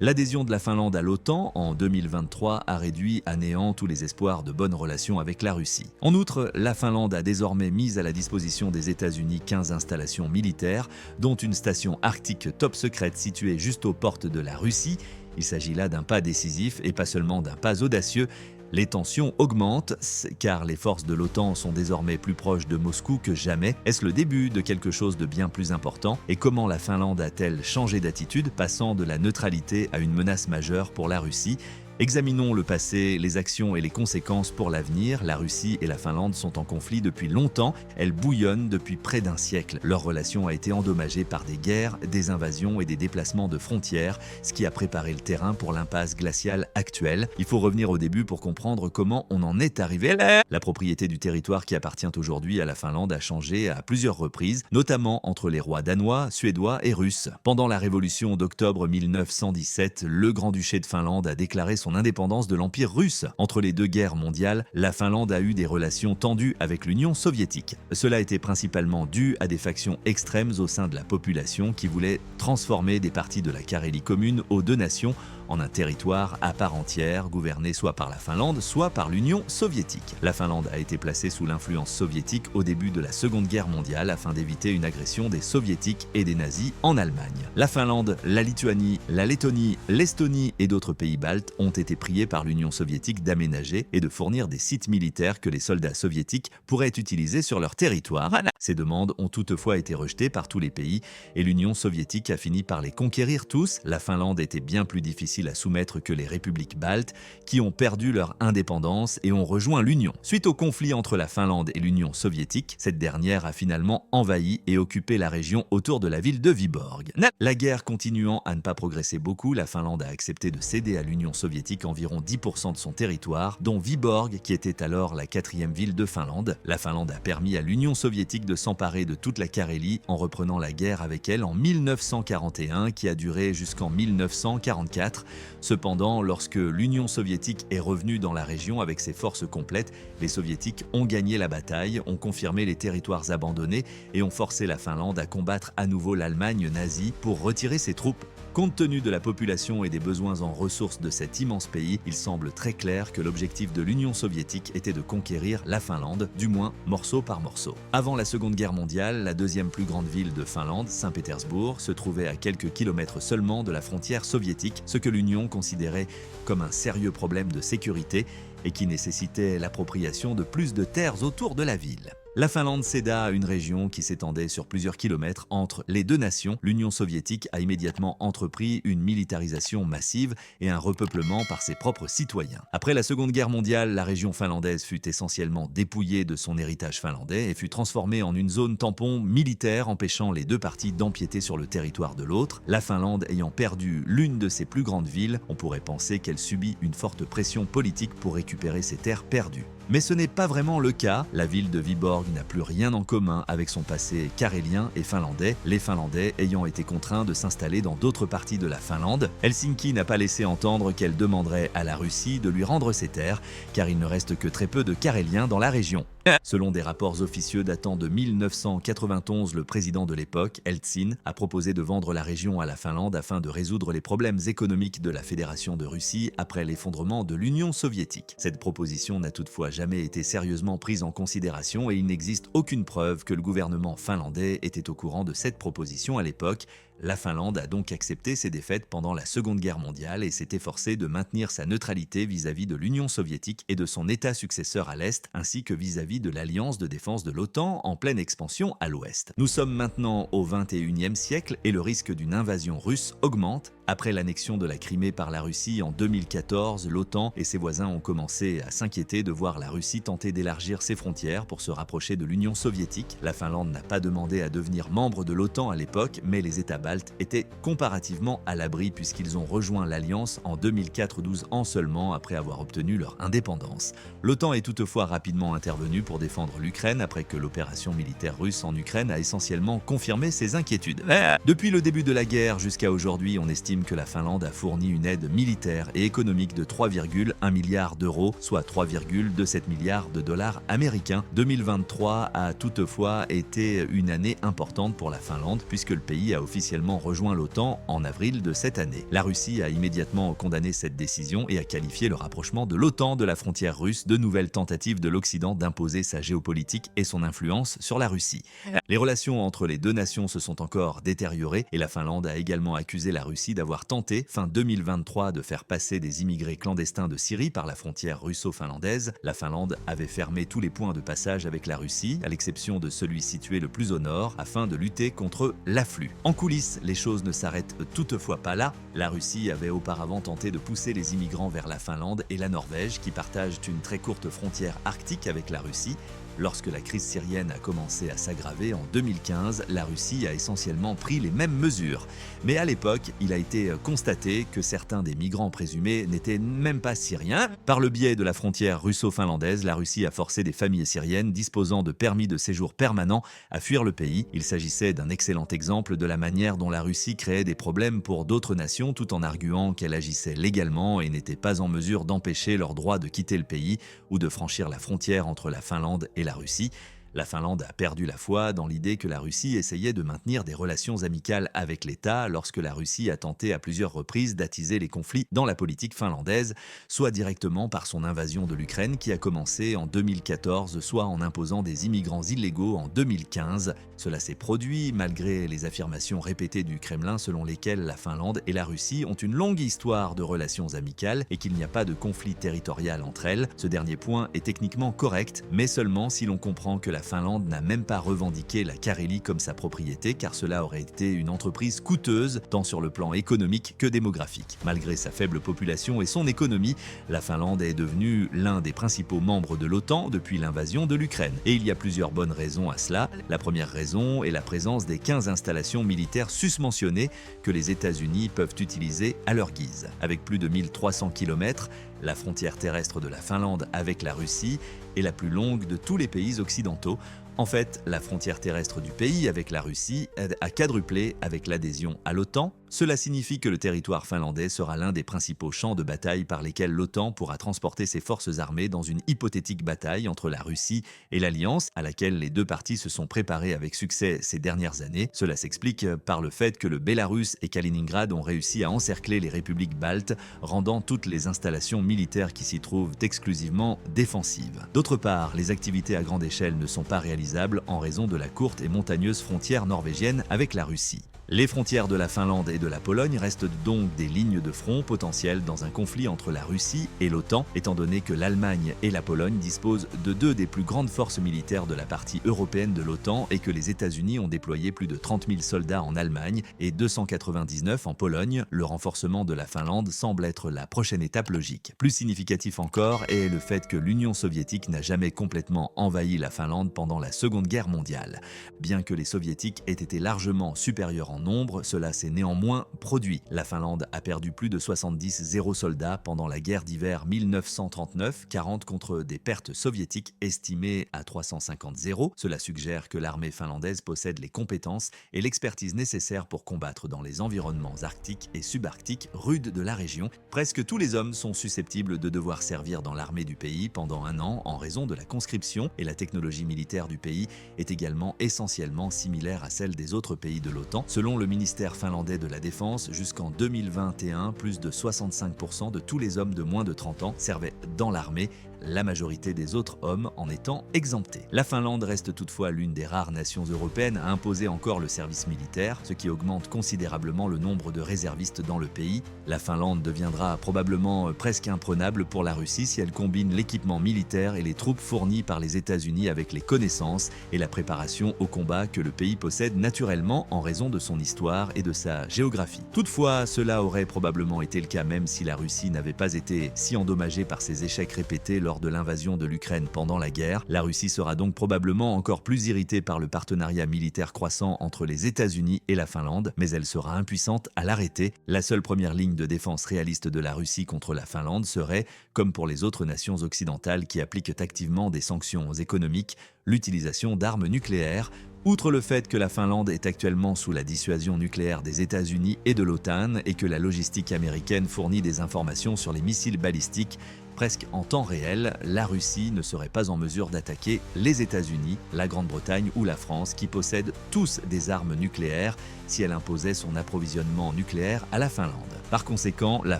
L'adhésion de la Finlande à l'OTAN en 2023 a réduit à néant tous les espoirs de bonnes relations avec la Russie. En outre, la Finlande a désormais mis à la disposition des États-Unis 15 installations militaires, dont une station arctique top secrète située juste aux portes de la Russie. Il s'agit là d'un pas décisif et pas seulement d'un pas audacieux. Les tensions augmentent car les forces de l'OTAN sont désormais plus proches de Moscou que jamais. Est-ce le début de quelque chose de bien plus important? Et comment la Finlande a-t-elle changé d'attitude, passant de la neutralité à une menace majeure pour la Russie? Examinons le passé, les actions et les conséquences pour l'avenir. La Russie et la Finlande sont en conflit depuis longtemps. Elles bouillonnent depuis près d'un siècle. Leur relation a été endommagée par des guerres, des invasions et des déplacements de frontières, ce qui a préparé le terrain pour l'impasse glaciale actuelle. Il faut revenir au début pour comprendre comment on en est arrivé là. La propriété du territoire qui appartient aujourd'hui à la Finlande a changé à plusieurs reprises, notamment entre les rois danois, suédois et russes. Pendant la révolution d'octobre 1917, le Grand-Duché de Finlande a déclaré son indépendance de l'Empire russe. Entre les deux guerres mondiales, la Finlande a eu des relations tendues avec l'Union soviétique. Cela était principalement dû à des factions extrêmes au sein de la population qui voulaient transformer des parties de la Carélie commune aux deux nations en un territoire à part entière, gouverné soit par la Finlande, soit par l'Union soviétique. La Finlande a été placée sous l'influence soviétique au début de la Seconde Guerre mondiale afin d'éviter une agression des soviétiques et des nazis en Allemagne. La Finlande, la Lituanie, la Lettonie, l'Estonie et d'autres pays baltes ont été priés par l'Union soviétique d'aménager et de fournir des sites militaires que les soldats soviétiques pourraient utiliser sur leur territoire. Ces demandes ont toutefois été rejetées par tous les pays et l'Union soviétique a fini par les conquérir tous. La Finlande était bien plus difficile à soumettre que les républiques baltes qui ont perdu leur indépendance et ont rejoint l'Union. Suite au conflit entre la Finlande et l'Union soviétique, cette dernière a finalement envahi et occupé la région autour de la ville de Vyborg. La guerre continuant à ne pas progresser beaucoup, la Finlande a accepté de céder à l'Union soviétique environ 10% de son territoire, dont Vyborg qui était alors la 4e ville de Finlande. La Finlande a permis à l'Union soviétique de s'emparer de toute la Carélie en reprenant la guerre avec elle en 1941 qui a duré jusqu'en 1944. Cependant, lorsque l'Union soviétique est revenue dans la région avec ses forces complètes, les soviétiques ont gagné la bataille, ont confirmé les territoires abandonnés et ont forcé la Finlande à combattre à nouveau l'Allemagne nazie pour retirer ses troupes. Compte tenu de la population et des besoins en ressources de cet immense pays, il semble très clair que l'objectif de l'Union soviétique était de conquérir la Finlande, du moins morceau par morceau. Avant la Seconde Guerre mondiale, la deuxième plus grande ville de Finlande, Saint-Pétersbourg, se trouvait à quelques kilomètres seulement de la frontière soviétique, ce que l'Union considérait comme un sérieux problème de sécurité et qui nécessitait l'appropriation de plus de terres autour de la ville. La Finlande céda à une région qui s'étendait sur plusieurs kilomètres entre les deux nations. L'Union soviétique a immédiatement entrepris une militarisation massive et un repeuplement par ses propres citoyens. Après la Seconde Guerre mondiale, la région finlandaise fut essentiellement dépouillée de son héritage finlandais et fut transformée en une zone tampon militaire empêchant les deux parties d'empiéter sur le territoire de l'autre. La Finlande ayant perdu l'une de ses plus grandes villes, on pourrait penser qu'elle subit une forte pression politique pour récupérer ses terres perdues. Mais ce n'est pas vraiment le cas. La ville de Vyborg n'a plus rien en commun avec son passé carélien et finlandais, les Finlandais ayant été contraints de s'installer dans d'autres parties de la Finlande. Helsinki n'a pas laissé entendre qu'elle demanderait à la Russie de lui rendre ses terres, car il ne reste que très peu de Caréliens dans la région. Selon des rapports officieux datant de 1991, le président de l'époque, Eltsine, a proposé de vendre la région à la Finlande afin de résoudre les problèmes économiques de la Fédération de Russie après l'effondrement de l'Union soviétique. Cette proposition n'a toutefois jamais été sérieusement prise en considération et il n'existe aucune preuve que le gouvernement finlandais était au courant de cette proposition à l'époque. La Finlande a donc accepté ses défaites pendant la Seconde Guerre mondiale et s'est efforcée de maintenir sa neutralité vis-à-vis de l'Union soviétique et de son État successeur à l'Est, ainsi que vis-à-vis de l'Alliance de défense de l'OTAN en pleine expansion à l'Ouest. Nous sommes maintenant au XXIe siècle et le risque d'une invasion russe augmente. Après l'annexion de la Crimée par la Russie en 2014, l'OTAN et ses voisins ont commencé à s'inquiéter de voir la Russie tenter d'élargir ses frontières pour se rapprocher de l'Union soviétique. La Finlande n'a pas demandé à devenir membre de l'OTAN à l'époque, mais les États baltes étaient comparativement à l'abri puisqu'ils ont rejoint l'Alliance en 2004-12 ans seulement après avoir obtenu leur indépendance. L'OTAN est toutefois rapidement intervenue pour défendre l'Ukraine après que l'opération militaire russe en Ukraine a essentiellement confirmé ses inquiétudes. Depuis le début de la guerre jusqu'à aujourd'hui, on estime que la Finlande a fourni une aide militaire et économique de 3,1 milliards d'euros, soit 3,27 milliards de dollars américains. 2023 a toutefois été une année importante pour la Finlande puisque le pays a officiellement officiellement rejoint l'OTAN en avril de cette année. La Russie a immédiatement condamné cette décision et a qualifié le rapprochement de l'OTAN de la frontière russe de nouvelles tentatives de l'Occident d'imposer sa géopolitique et son influence sur la Russie. Les relations entre les deux nations se sont encore détériorées et la Finlande a également accusé la Russie d'avoir tenté, fin 2023, de faire passer des immigrés clandestins de Syrie par la frontière russo-finlandaise. La Finlande avait fermé tous les points de passage avec la Russie, à l'exception de celui situé le plus au nord, afin de lutter contre l'afflux. En coulisses, les choses ne s'arrêtent toutefois pas là. La Russie avait auparavant tenté de pousser les immigrants vers la Finlande et la Norvège, qui partagent une très courte frontière arctique avec la Russie. Lorsque la crise syrienne a commencé à s'aggraver en 2015, la Russie a essentiellement pris les mêmes mesures. Mais à l'époque, il a été constaté que certains des migrants présumés n'étaient même pas syriens. Par le biais de la frontière russo-finlandaise, la Russie a forcé des familles syriennes disposant de permis de séjour permanents à fuir le pays. Il s'agissait d'un excellent exemple de la manière dont la Russie créait des problèmes pour d'autres nations tout en arguant qu'elle agissait légalement et n'était pas en mesure d'empêcher leur droit de quitter le pays ou de franchir la frontière entre la Finlande et la Russie. La Finlande a perdu la foi dans l'idée que la Russie essayait de maintenir des relations amicales avec l'État lorsque la Russie a tenté à plusieurs reprises d'attiser les conflits dans la politique finlandaise, soit directement par son invasion de l'Ukraine qui a commencé en 2014, soit en imposant des immigrants illégaux en 2015. Cela s'est produit malgré les affirmations répétées du Kremlin selon lesquelles la Finlande et la Russie ont une longue histoire de relations amicales et qu'il n'y a pas de conflit territorial entre elles. Ce dernier point est techniquement correct, mais seulement si l'on comprend que la Finlande n'a même pas revendiqué la Carélie comme sa propriété car cela aurait été une entreprise coûteuse tant sur le plan économique que démographique. Malgré sa faible population et son économie, la Finlande est devenue l'un des principaux membres de l'OTAN depuis l'invasion de l'Ukraine. Et il y a plusieurs bonnes raisons à cela. La première raison est la présence des 15 installations militaires susmentionnées que les États-Unis peuvent utiliser à leur guise. Avec plus de 1300 km, la frontière terrestre de la Finlande avec la Russie est la plus longue de tous les pays occidentaux. En fait, la frontière terrestre du pays avec la Russie a quadruplé avec l'adhésion à l'OTAN. Cela signifie que le territoire finlandais sera l'un des principaux champs de bataille par lesquels l'OTAN pourra transporter ses forces armées dans une hypothétique bataille entre la Russie et l'Alliance, à laquelle les deux parties se sont préparées avec succès ces dernières années. Cela s'explique par le fait que le Bélarus et Kaliningrad ont réussi à encercler les républiques baltes, rendant toutes les installations militaires qui s'y trouvent exclusivement défensives. D'autre part, les activités à grande échelle ne sont pas réalisables en raison de la courte et montagneuse frontière norvégienne avec la Russie. Les frontières de la Finlande et de la Pologne restent donc des lignes de front potentielles dans un conflit entre la Russie et l'OTAN, étant donné que l'Allemagne et la Pologne disposent de deux des plus grandes forces militaires de la partie européenne de l'OTAN et que les États-Unis ont déployé plus de 30 000 soldats en Allemagne et 299 en Pologne. Le renforcement de la Finlande semble être la prochaine étape logique. Plus significatif encore est le fait que l'Union soviétique n'a jamais complètement envahi la Finlande pendant la Seconde Guerre mondiale. Bien que les Soviétiques aient été largement supérieurs en nombre, cela s'est néanmoins produit. La Finlande a perdu plus de 70 0 soldats pendant la guerre d'hiver 1939, 40 contre des pertes soviétiques estimées à 350 0. Cela suggère que l'armée finlandaise possède les compétences et l'expertise nécessaires pour combattre dans les environnements arctiques et subarctiques rudes de la région. Presque tous les hommes sont susceptibles de devoir servir dans l'armée du pays pendant un an en raison de la conscription et la technologie militaire du pays est également essentiellement similaire à celle des autres pays de l'OTAN. Selon le ministère finlandais de la Défense, jusqu'en 2021, plus de 65% de tous les hommes de moins de 30 ans servaient dans l'armée, la majorité des autres hommes en étant exemptés. La Finlande reste toutefois l'une des rares nations européennes à imposer encore le service militaire, ce qui augmente considérablement le nombre de réservistes dans le pays. La Finlande deviendra probablement presque imprenable pour la Russie si elle combine l'équipement militaire et les troupes fournies par les États-Unis avec les connaissances et la préparation au combat que le pays possède naturellement en raison de son histoire et de sa géographie. Toutefois, cela aurait probablement été le cas même si la Russie n'avait pas été si endommagée par ses échecs répétés lors de l'invasion de l'Ukraine pendant la guerre. La Russie sera donc probablement encore plus irritée par le partenariat militaire croissant entre les États-Unis et la Finlande, mais elle sera impuissante à l'arrêter. La seule première ligne de défense réaliste de la Russie contre la Finlande serait, comme pour les autres nations occidentales qui appliquent activement des sanctions économiques, l'utilisation d'armes nucléaires. Outre le fait que la Finlande est actuellement sous la dissuasion nucléaire des États-Unis et de l'OTAN et que la logistique américaine fournit des informations sur les missiles balistiques, Presque en temps réel, la Russie ne serait pas en mesure d'attaquer les États-Unis, la Grande-Bretagne ou la France qui possèdent tous des armes nucléaires si elle imposait son approvisionnement nucléaire à la Finlande. Par conséquent, la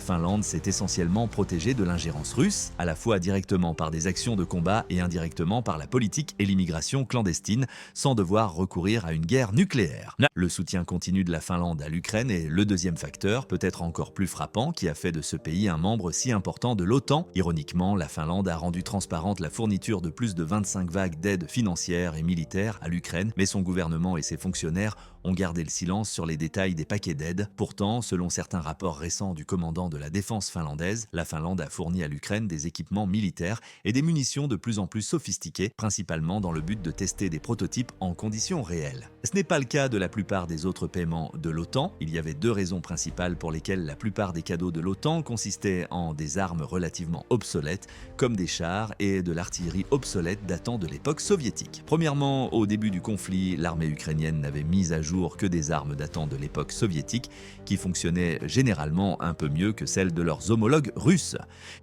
Finlande s'est essentiellement protégée de l'ingérence russe, à la fois directement par des actions de combat et indirectement par la politique et l'immigration clandestine, sans devoir recourir à une guerre nucléaire. Le soutien continu de la Finlande à l'Ukraine est le deuxième facteur, peut-être encore plus frappant, qui a fait de ce pays un membre si important de l'OTAN. Ironiquement, la Finlande a rendu transparente la fourniture de plus de 25 vagues d'aide financière et militaire à l'Ukraine, mais son gouvernement et ses fonctionnaires ont gardé le silence sur les détails des paquets d'aide. Pourtant, selon certains rapports récents du commandant de la défense finlandaise, la Finlande a fourni à l'Ukraine des équipements militaires et des munitions de plus en plus sophistiquées, principalement dans le but de tester des prototypes en conditions réelles. Ce n'est pas le cas de la plupart des autres paiements de l'OTAN. Il y avait deux raisons principales pour lesquelles la plupart des cadeaux de l'OTAN consistaient en des armes relativement obsolètes, comme des chars et de l'artillerie obsolète datant de l'époque soviétique. Premièrement, au début du conflit, l'armée ukrainienne n'avait mis à jour que des armes datant de l'époque soviétique qui fonctionnaient généralement un peu mieux que celles de leurs homologues russes.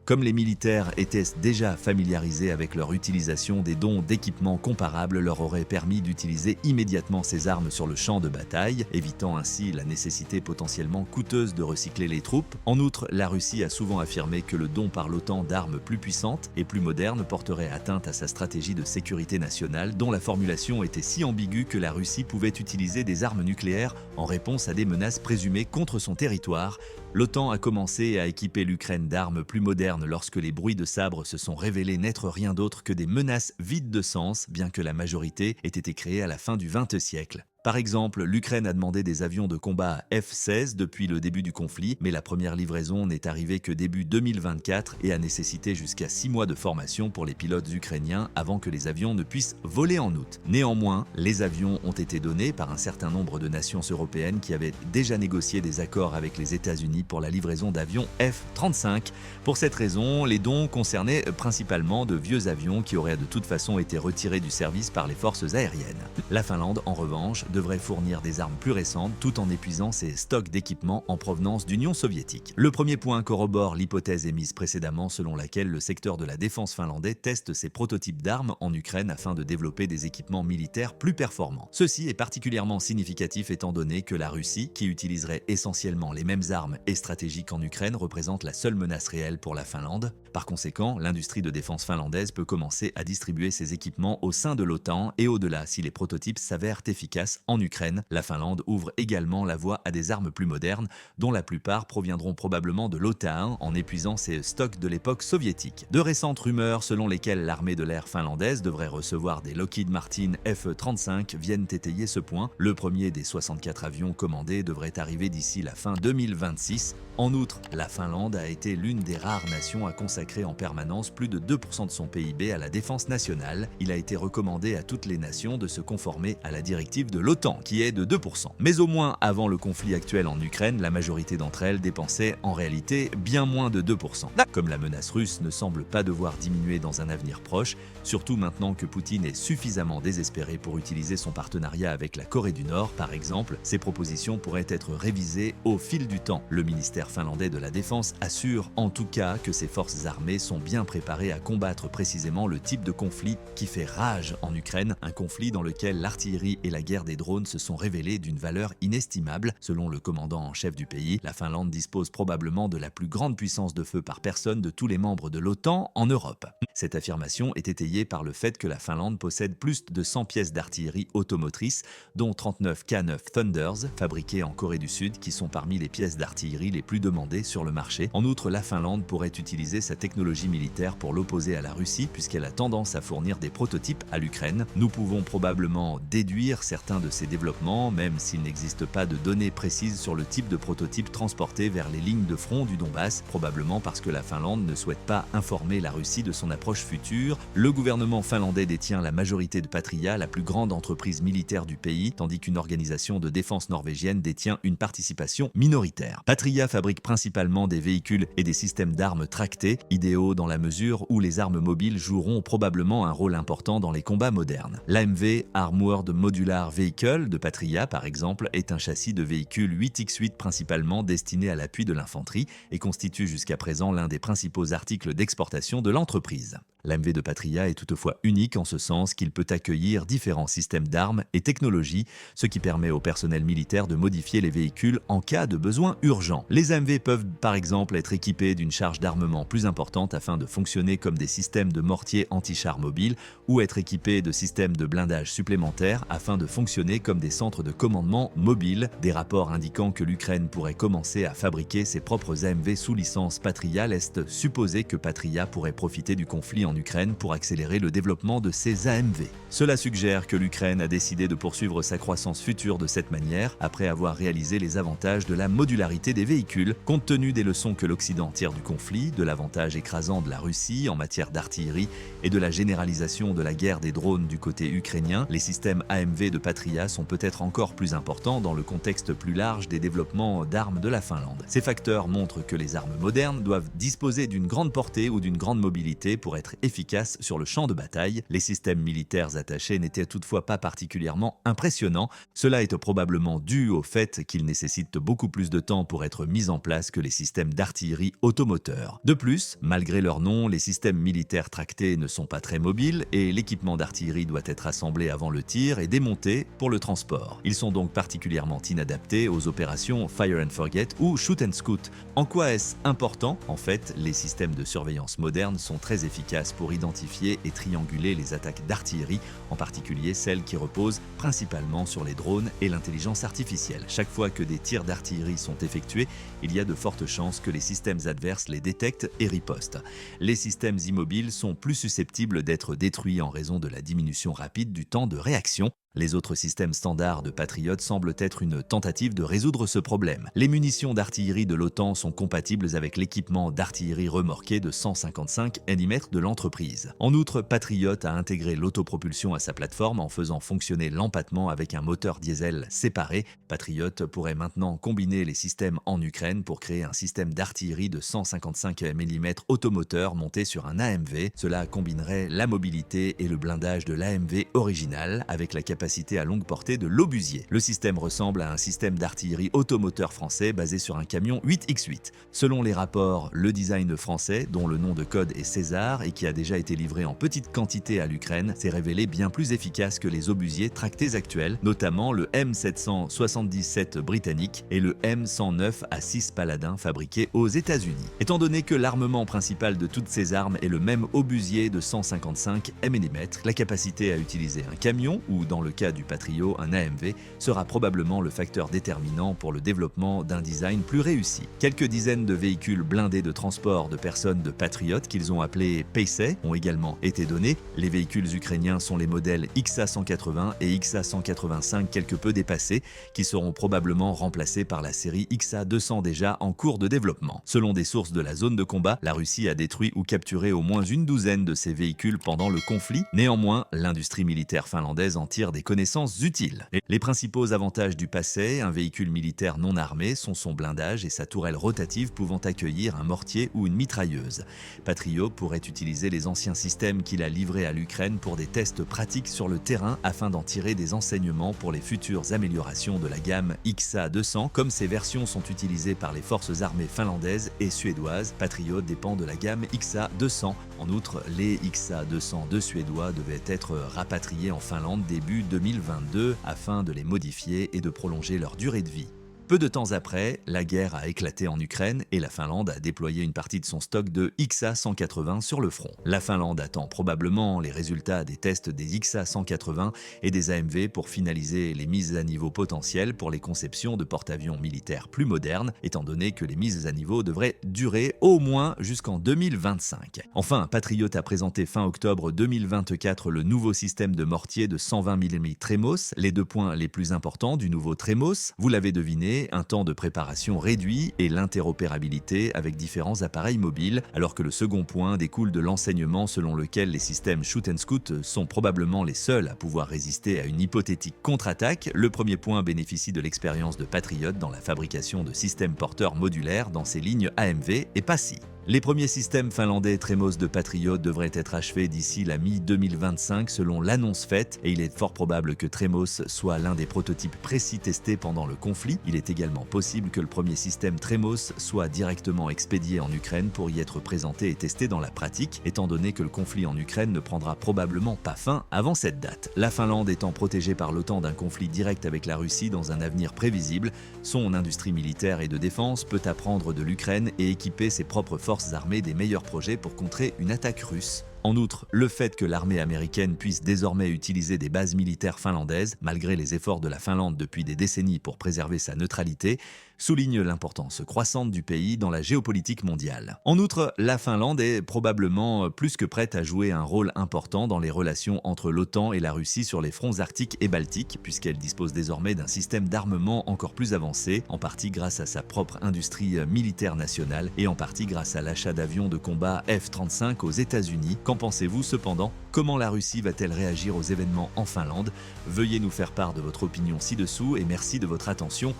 Comme les militaires étaient déjà familiarisés avec leur utilisation, des dons d'équipements comparables leur auraient permis d'utiliser immédiatement ces armes sur le champ de bataille, évitant ainsi la nécessité potentiellement coûteuse de recycler les troupes. En outre, la Russie a souvent affirmé que le don par l'OTAN d'armes plus puissantes et plus modernes porterait atteinte à sa stratégie de sécurité nationale, dont la formulation était si ambiguë que la Russie pouvait utiliser des armes nucléaires en réponse à des menaces présumées contre son territoire. L'OTAN a commencé à équiper l'Ukraine d'armes plus modernes lorsque les bruits de sabres se sont révélés n'être rien d'autre que des menaces vides de sens, bien que la majorité ait été créée à la fin du XXe siècle. Par exemple, l'Ukraine a demandé des avions de combat F-16 depuis le début du conflit, mais la première livraison n'est arrivée que début 2024 et a nécessité jusqu'à 6 mois de formation pour les pilotes ukrainiens avant que les avions ne puissent voler en août. Néanmoins, les avions ont été donnés par un certain nombre de nations européennes qui avaient déjà négocié des accords avec les États-Unis pour la livraison d'avions F-35. Pour cette raison, les dons concernaient principalement de vieux avions qui auraient de toute façon été retirés du service par les forces aériennes. La Finlande, en revanche, devrait fournir des armes plus récentes tout en épuisant ses stocks d'équipements en provenance d'Union soviétique. Le premier point corrobore l'hypothèse émise précédemment selon laquelle le secteur de la défense finlandais teste ses prototypes d'armes en Ukraine afin de développer des équipements militaires plus performants. Ceci est particulièrement significatif étant donné que la Russie, qui utiliserait essentiellement les mêmes armes et stratégiques en Ukraine, représente la seule menace réelle pour la Finlande. Par conséquent, l'industrie de défense finlandaise peut commencer à distribuer ses équipements au sein de l'OTAN et au-delà si les prototypes s'avèrent efficaces en Ukraine. La Finlande ouvre également la voie à des armes plus modernes, dont la plupart proviendront probablement de l'OTAN en épuisant ses stocks de l'époque soviétique. De récentes rumeurs selon lesquelles l'armée de l'air finlandaise devrait recevoir des Lockheed Martin F-35 viennent étayer ce point. Le premier des 64 avions commandés devrait arriver d'ici la fin 2026. En outre, la Finlande a été l'une des rares nations à consacrer en permanence plus de 2% de son PIB à la défense nationale. Il a été recommandé à toutes les nations de se conformer à la directive de l'OTAN, qui est de 2%. Mais au moins avant le conflit actuel en Ukraine, la majorité d'entre elles dépensaient en réalité bien moins de 2%. Comme la menace russe ne semble pas devoir diminuer dans un avenir proche, surtout maintenant que Poutine est suffisamment désespéré pour utiliser son partenariat avec la Corée du Nord, par exemple, ces propositions pourraient être révisées au fil du temps. Le ministère finlandais de la Défense assure en tout cas que ses forces armées sont bien préparées à combattre précisément le type de conflit qui fait rage en Ukraine, un conflit dans lequel l'artillerie et la guerre des drones se sont révélés d'une valeur inestimable. Selon le commandant en chef du pays, la Finlande dispose probablement de la plus grande puissance de feu par personne de tous les membres de l'OTAN en Europe. Cette affirmation est étayée par le fait que la Finlande possède plus de 100 pièces d'artillerie automotrice, dont 39 K9 Thunders, fabriquées en Corée du Sud, qui sont parmi les pièces d'artillerie les plus demandées sur le marché. En outre, la Finlande pourrait utiliser sa technologie militaire pour l'opposer à la Russie, puisqu'elle a tendance à fournir des prototypes à l'Ukraine. Nous pouvons probablement déduire certains de ces développements, même s'il n'existe pas de données précises sur le type de prototype transporté vers les lignes de front du Donbass, probablement parce que la Finlande ne souhaite pas informer la Russie de son approche future. Le gouvernement finlandais détient la majorité de Patria, la plus grande entreprise militaire du pays, tandis qu'une organisation de défense norvégienne détient une participation minoritaire. Patria fabrique principalement des véhicules et des systèmes d'armes tractés, idéaux dans la mesure où les armes mobiles joueront probablement un rôle important dans les combats modernes. L'AMV, Armored Modular Vehicle Vehicle de Patria, par exemple, est un châssis de véhicule 8x8 principalement destiné à l'appui de l'infanterie et constitue jusqu'à présent l'un des principaux articles d'exportation de l'entreprise. L'AMV de Patria est toutefois unique en ce sens qu'il peut accueillir différents systèmes d'armes et technologies, ce qui permet au personnel militaire de modifier les véhicules en cas de besoin urgent. Les AMV peuvent par exemple être équipés d'une charge d'armement plus importante afin de fonctionner comme des systèmes de mortiers anti-chars mobiles ou être équipés de systèmes de blindage supplémentaires afin de fonctionner comme des centres de commandement mobiles, des rapports indiquant que l'Ukraine pourrait commencer à fabriquer ses propres AMV sous licence Patria laissent supposer que Patria pourrait profiter du conflit en Ukraine pour accélérer le développement de ses AMV. Cela suggère que l'Ukraine a décidé de poursuivre sa croissance future de cette manière, après avoir réalisé les avantages de la modularité des véhicules, compte tenu des leçons que l'Occident tire du conflit, de l'avantage écrasant de la Russie en matière d'artillerie et de la généralisation de la guerre des drones du côté ukrainien. Les systèmes AMV de Patria sont peut-être encore plus importants dans le contexte plus large des développements d'armes de la Finlande. Ces facteurs montrent que les armes modernes doivent disposer d'une grande portée ou d'une grande mobilité pour être efficaces sur le champ de bataille. Les systèmes militaires attachés n'étaient toutefois pas particulièrement impressionnants. Cela est probablement dû au fait qu'ils nécessitent beaucoup plus de temps pour être mis en place que les systèmes d'artillerie automoteur. De plus, malgré leur nom, les systèmes militaires tractés ne sont pas très mobiles et l'équipement d'artillerie doit être assemblé avant le tir et démonté pour le transport. Ils sont donc particulièrement inadaptés aux opérations Fire and Forget ou Shoot and Scoot. En quoi est-ce important? En fait, les systèmes de surveillance modernes sont très efficaces pour identifier et trianguler les attaques d'artillerie, en particulier celles qui reposent principalement sur les drones et l'intelligence artificielle. Chaque fois que des tirs d'artillerie sont effectués, il y a de fortes chances que les systèmes adverses les détectent et ripostent. Les systèmes immobiles sont plus susceptibles d'être détruits en raison de la diminution rapide du temps de réaction. Les autres systèmes standards de Patriot semblent être une tentative de résoudre ce problème. Les munitions d'artillerie de l'OTAN sont compatibles avec l'équipement d'artillerie remorquée de 155 mm de l'entreprise. En outre, Patriot a intégré l'autopropulsion à sa plateforme en faisant fonctionner l'empattement avec un moteur diesel séparé. Patriot pourrait maintenant combiner les systèmes en Ukraine pour créer un système d'artillerie de 155 mm automoteur monté sur un AMV. Cela combinerait la mobilité et le blindage de l'AMV original avec la capacité à longue portée de l'obusier. Le système ressemble à un système d'artillerie automoteur français basé sur un camion 8x8. Selon les rapports, le design français, dont le nom de code est César et qui a déjà été livré en petite quantité à l'Ukraine, s'est révélé bien plus efficace que les obusiers tractés actuels, notamment le M777 britannique et le M109 A6 Paladin fabriqués aux États-Unis. Étant donné que l'armement principal de toutes ces armes est le même obusier de 155 mm, la capacité à utiliser un camion ou dans le cas du Patriot, un AMV, sera probablement le facteur déterminant pour le développement d'un design plus réussi. Quelques dizaines de véhicules blindés de transport de personnes de Patriot, qu'ils ont appelés Payset, ont également été donnés. Les véhicules ukrainiens sont les modèles XA180 et XA185 quelque peu dépassés, qui seront probablement remplacés par la série XA200 déjà en cours de développement. Selon des sources de la zone de combat, la Russie a détruit ou capturé au moins une douzaine de ces véhicules pendant le conflit. Néanmoins, l'industrie militaire finlandaise en tire des connaissances utiles. Les principaux avantages du Payset, un véhicule militaire non armé, sont son blindage et sa tourelle rotative pouvant accueillir un mortier ou une mitrailleuse. Patriot pourrait utiliser les anciens systèmes qu'il a livrés à l'Ukraine pour des tests pratiques sur le terrain afin d'en tirer des enseignements pour les futures améliorations de la gamme XA200. Comme ces versions sont utilisées par les forces armées finlandaises et suédoises, Patriot dépend de la gamme XA200. En outre, les XA202 suédois devaient être rapatriés en Finlande début 2022 afin de les modifier et de prolonger leur durée de vie. Peu de temps après, la guerre a éclaté en Ukraine et la Finlande a déployé une partie de son stock de XA180 sur le front. La Finlande attend probablement les résultats des tests des XA180 et des AMV pour finaliser les mises à niveau potentielles pour les conceptions de porte-avions militaires plus modernes, étant donné que les mises à niveau devraient durer au moins jusqu'en 2025. Enfin, Patriot a présenté fin octobre 2024 le nouveau système de mortier de 120 mm Tremos, les deux points les plus importants du nouveau Tremos, vous l'avez deviné, un temps de préparation réduit et l'interopérabilité avec différents appareils mobiles, alors que le second point découle de l'enseignement selon lequel les systèmes Shoot and Scoot sont probablement les seuls à pouvoir résister à une hypothétique contre-attaque. Le premier point bénéficie de l'expérience de Patriot dans la fabrication de systèmes porteurs modulaires dans ses lignes AMV et PASI. Les premiers systèmes finlandais Tremos de Patriot devraient être achevés d'ici la mi-2025 selon l'annonce faite, et il est fort probable que Tremos soit l'un des prototypes précis testés pendant le conflit. Il est également possible que le premier système Tremos soit directement expédié en Ukraine pour y être présenté et testé dans la pratique, étant donné que le conflit en Ukraine ne prendra probablement pas fin avant cette date. La Finlande étant protégée par l'OTAN d'un conflit direct avec la Russie dans un avenir prévisible, son industrie militaire et de défense peut apprendre de l'Ukraine et équiper ses propres forces armées des meilleurs projets pour contrer une attaque russe. En outre, le fait que l'armée américaine puisse désormais utiliser des bases militaires finlandaises, malgré les efforts de la Finlande depuis des décennies pour préserver sa neutralité, souligne l'importance croissante du pays dans la géopolitique mondiale. En outre, la Finlande est probablement plus que prête à jouer un rôle important dans les relations entre l'OTAN et la Russie sur les fronts arctiques et baltiques, puisqu'elle dispose désormais d'un système d'armement encore plus avancé, en partie grâce à sa propre industrie militaire nationale et en partie grâce à l'achat d'avions de combat F-35 aux États-Unis. Qu'en pensez-vous cependant? Comment la Russie va-t-elle réagir aux événements en Finlande? Veuillez nous faire part de votre opinion ci-dessous et merci de votre attention.